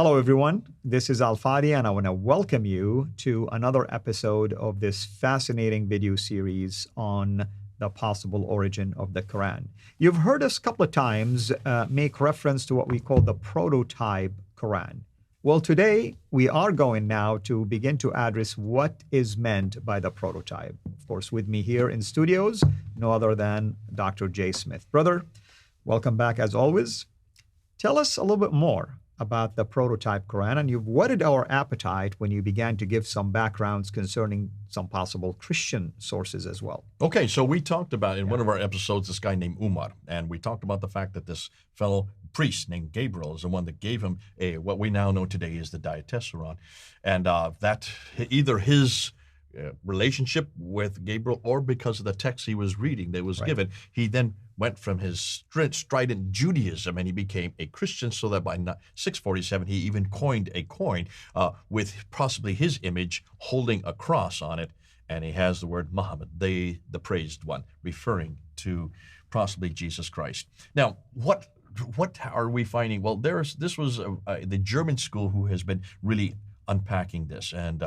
Hello, everyone. This is Fadi, and I want to welcome you to another episode of this fascinating video series on the possible origin of the Quran. You've heard us a couple of times make reference to what we call the prototype Quran. Well, today we are going now to begin to address what is meant by the prototype. Of course, with me here in studios, no other than Dr. Jay Smith. Brother, welcome back as always. Tell us a little bit more about the prototype Quran, and you've whetted our appetite when you began to give some backgrounds concerning some possible Christian sources as well. Okay, so we talked about in one of our episodes this guy named Umar, and we talked about the fact that this fellow priest named Gabriel is the one that gave him what we now know today is the diatessaron, and that either his relationship with Gabriel or because of the text he was reading that was given, he then went from his strident Judaism and he became a Christian, so that by 647 he even coined a coin with possibly his image holding a cross on it, and he has the word Muhammad, the praised one, referring to possibly Jesus Christ. Now, what are we finding? Well, this was the German school who has been really unpacking this, and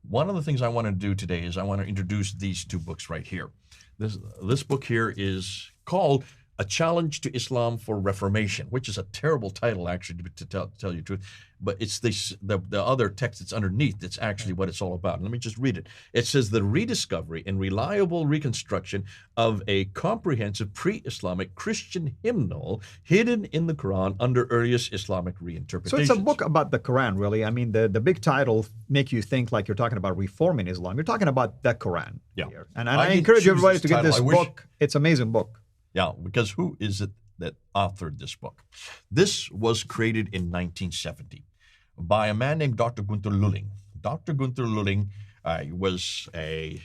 one of the things I want to do today is I want to introduce these two books right here. This book here is called A Challenge to Islam for Reformation, which is a terrible title, actually, to tell you the truth. But it's the other text that's underneath that's actually what it's all about. Let me just read it. It says, the rediscovery and reliable reconstruction of a comprehensive pre-Islamic Christian hymnal hidden in the Quran under earliest Islamic reinterpretations. So it's a book about the Quran, really. I mean, the big title make you think like you're talking about reforming Islam. You're talking about the Quran here. And I encourage everybody to get this book. It's an amazing book. Yeah, because who is it that authored this book? This was created in 1970 by a man named Dr. Gunther Luling. Dr. Gunther Luling was a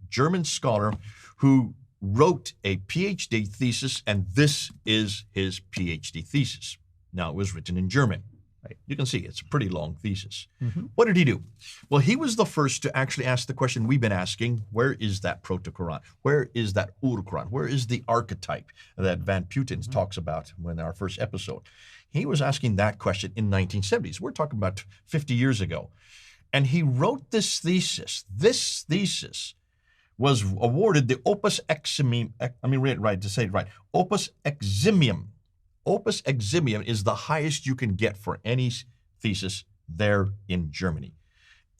German scholar who wrote a PhD thesis, and this is his PhD thesis. Now, it was written in German. You can see it's a pretty long thesis. What did he do? Well, he was the first to actually ask the question we've been asking: where is that proto-Quran? Where is that Ur-Quran? Where is the archetype that Van Putten talks about in our first episode? He was asking that question in 1970s. We're talking about 50 years ago. And he wrote this thesis. This thesis was awarded the Opus Eximium. Let me read it right to say it right. Opus Eximium. Opus Eximium is the highest you can get for any thesis there in Germany.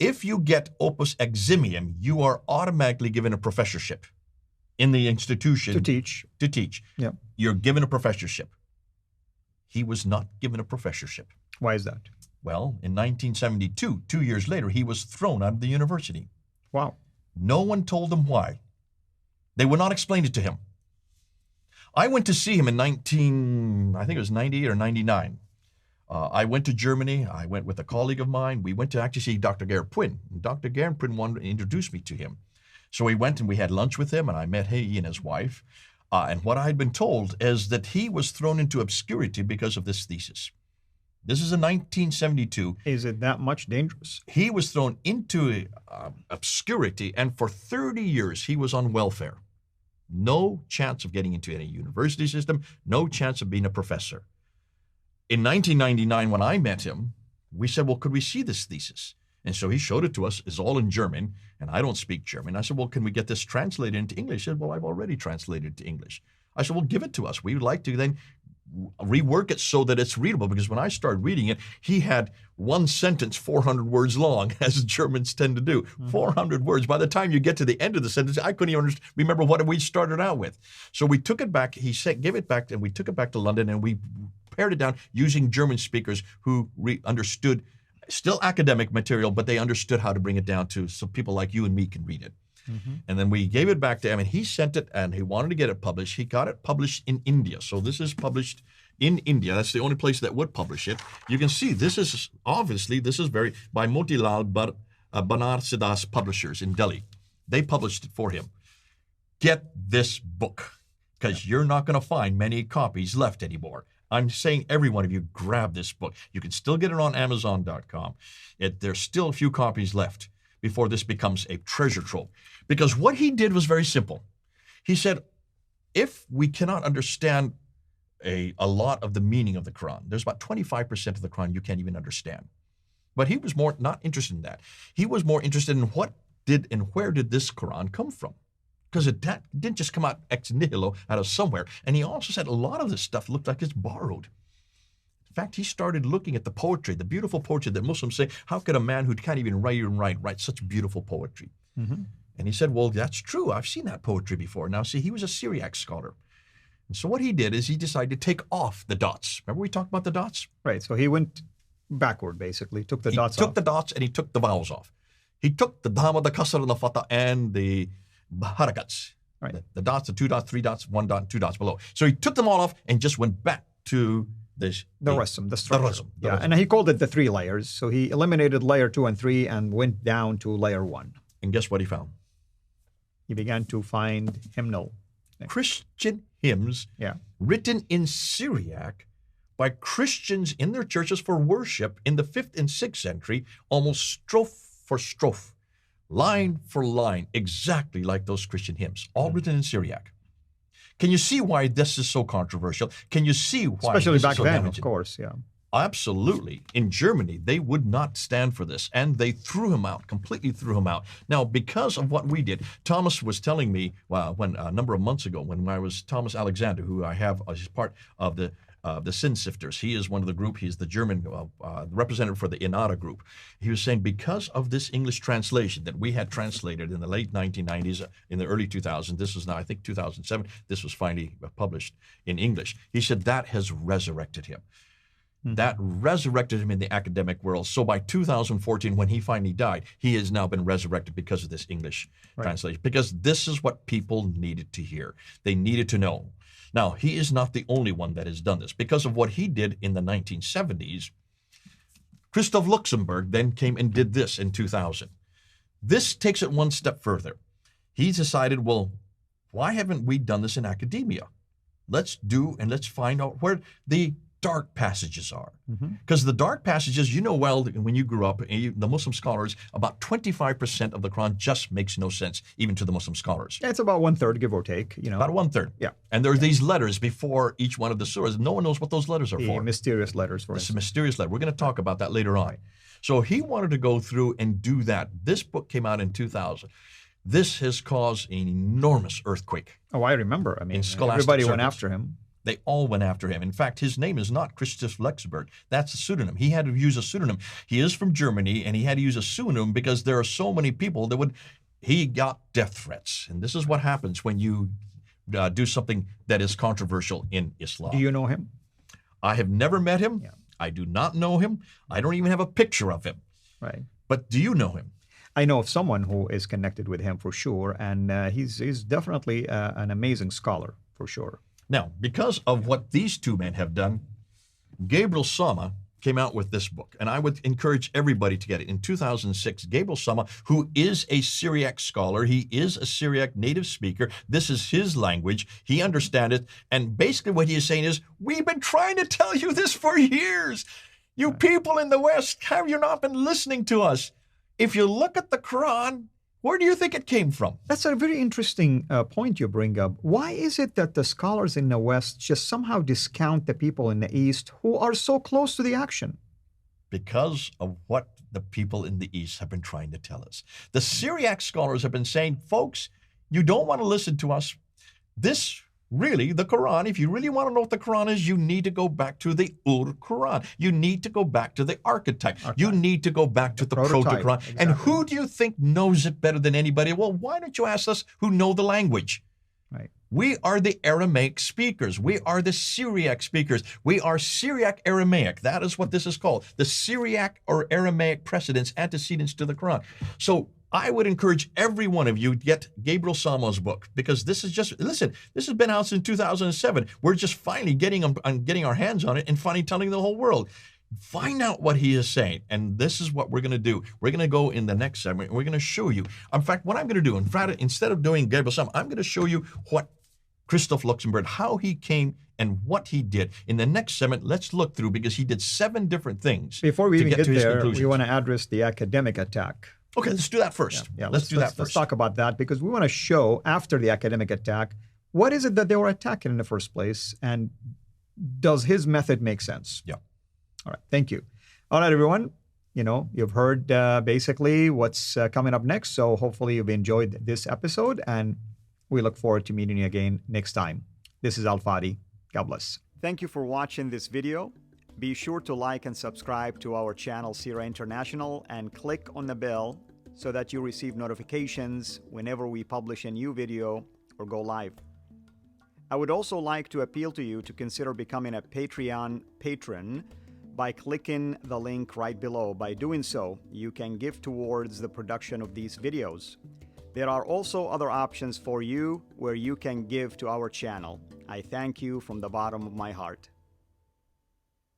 If you get Opus Eximium, you are automatically given a professorship in the institution. To teach. Yep. You're given a professorship. He was not given a professorship. Why is that? Well, in 1972, 2 years later, he was thrown out of the university. Wow. No one told him why. They would not explain it to him. I went to see him in I think it was 98 or 99. I went to Germany. I went with a colleague of mine. We went to actually see Dr. Gerhard Puin. Dr. Gerhard Puin wanted to introduce me to him. So we went and we had lunch with him, and I met he and his wife. And what I had been told is that he was thrown into obscurity because of this thesis. This is in 1972. Is it that much dangerous? He was thrown into obscurity, and for 30 years he was on welfare. No chance of getting into any university system, no chance of being a professor. In 1999, when I met him, we said, well, could we see this thesis? And so he showed it to us. It's all in German, and I don't speak German. I said, well, can we get this translated into English? He said, well, I've already translated it to English. I said, well, give it to us. We would like to then rework it so that it's readable, because when I started reading it, he had one sentence 400 words long, as Germans tend to do. 400 words. By the time you get to the end of the sentence, I couldn't even remember what we started out with. So we took it back. He said, give it back, and we took it back to London, and we pared it down using German speakers who understood, still academic material, but they understood how to bring it down to so people like you and me can read it. And then we gave it back to him, and he sent it, and he wanted to get it published. He got it published in India. So this is published in India. That's the only place that would publish it. You can see this is by Motilal Banarsidass Publishers in Delhi. They published it for him. Get this book, because you're not going to find many copies left anymore. I'm saying every one of you grab this book. You can still get it on Amazon.com. There's still a few copies left before this becomes a treasure trove. Because what he did was very simple. He said, if we cannot understand a lot of the meaning of the Quran, there's about 25% of the Quran you can't even understand. But he was more not interested in that. He was more interested in what did and where did this Quran come from? Because it didn't just come out ex nihilo, out of somewhere. And he also said a lot of this stuff looked like it's borrowed. In fact, he started looking at the poetry, the beautiful poetry that Muslims say, how could a man who can't even write such beautiful poetry? Mm-hmm. And he said, well, that's true. I've seen that poetry before. Now, see, he was a Syriac scholar. And so what he did is he decided to take off the dots. Remember we talked about the dots? Right. So he went backward, basically, took the dots off. He took the dots and he took the vowels off. He took the dhamma, the kasra, and the fatha, and the harakats. Right. The dots, the 2 dots, 3 dots, 1 dot, 2 dots below. So he took them all off and just went back to the rasm, the structure. The rasm. And he called it the 3 layers. So he eliminated layer 2 and 3 and went down to layer 1. And guess what he found? He began to find hymnal. Christian hymns written in Syriac by Christians in their churches for worship in the 5th and 6th century, almost strophe for strophe, line for line, exactly like those Christian hymns, all written in Syriac. Can you see why this is so controversial? Can you see why Especially this back is so then, damaging? of course, yeah. Absolutely. In Germany, they would not stand for this, and they threw him out, completely threw him out. Now, because of what we did, Thomas was telling me when a number of months ago, when I was Thomas Alexander, who I have as part of the Sin Sifters. He is one of the group. He's the German representative for the Inada group. He was saying because of this English translation that we had translated in the late 1990s, in the early 2000s, this is now, I think, 2007, this was finally published in English. He said that has resurrected him. That resurrected him in the academic world. So by 2014, when he finally died, he has now been resurrected because of this English translation, because this is what people needed to hear. They needed to know. Now, he is not the only one that has done this. Because of what he did in the 1970s, Christoph Luxemburg then came and did this in 2000. This takes it one step further. He decided, well, why haven't we done this in academia? Let's find out where the dark passages are. Because the dark passages, you know well, when you grew up, the Muslim scholars, about 25% of the Quran just makes no sense, even to the Muslim scholars. Yeah, it's about 1/3, give or take. About 1/3. Yeah. And there are these letters before each one of the surahs. No one knows what those letters are The for. mysterious letters, for It's a instance. mysterious letter. We're going to talk about that later on. So he wanted to go through and do that. This book came out in 2000. This has caused an enormous earthquake. Oh, I remember. I mean, In scholastic everybody went circles. after him. They all went after him. In fact, his name is not Christoph Luxemburg. That's a pseudonym. He had to use a pseudonym. He is from Germany, and he had to use a pseudonym because there are so many people that would. He got death threats, and this is what happens when you do something that is controversial in Islam. Do you know him? I have never met him. Yeah. I do not know him. I don't even have a picture of him. Right. But do you know him? I know of someone who is connected with him for sure, and he's definitely an amazing scholar for sure. Now, because of what these two men have done, Gabriel Sama came out with this book, and I would encourage everybody to get it. In 2006, Gabriel Sama, who is a Syriac scholar, he is a Syriac native speaker. This is his language. He understands it, and basically what he is saying is, we've been trying to tell you this for years. You people in the West, have you not been listening to us? If you look at the Quran, where do you think it came from? That's a very interesting point you bring up. Why is it that the scholars in the West just somehow discount the people in the East who are so close to the action? Because of what the people in the East have been trying to tell us. The Syriac scholars have been saying, folks, you don't want to listen to us. This really, the Quran, if you really want to know what the Quran is, you need to go back to the Quran. You need to go back to the archetype. You need to go back to the proto-Quran. Exactly. And who do you think knows it better than anybody? Well, why don't you ask us who know the language? Right. We are the Aramaic speakers. We are the Syriac speakers. We are Syriac Aramaic. That is what this is called. The Syriac or Aramaic precedents, antecedents to the Quran. So I would encourage every one of you to get Gabriel Sama's book, because this is just, listen, this has been out since 2007. We're just finally getting our hands on it and finally telling the whole world. Find out what he is saying, and this is what we're going to do. We're going to go in the next segment, and we're going to show you. In fact, what I'm going to do, instead of doing Gabriel Sama, I'm going to show you what Christoph Luxemburg, how he came and what he did. In the next segment, let's look through, because he did 7 different things. Before we even get to his there, conclusions. we want to address the academic attack. Okay, let's do that first. Yeah, let's do that first. Let's talk about that, because we want to show, after the academic attack, what is it that they were attacking in the first place, and does his method make sense? Yeah. All right, thank you. All right, everyone, you've heard basically what's coming up next. So hopefully you've enjoyed this episode, and we look forward to meeting you again next time. This is Fadi. God bless. Thank you for watching this video. Be sure to like and subscribe to our channel CIRA International and click on the bell so that you receive notifications whenever we publish a new video or go live. I would also like to appeal to you to consider becoming a Patreon patron by clicking the link right below. By doing so, you can give towards the production of these videos. There are also other options for you where you can give to our channel. I thank you from the bottom of my heart.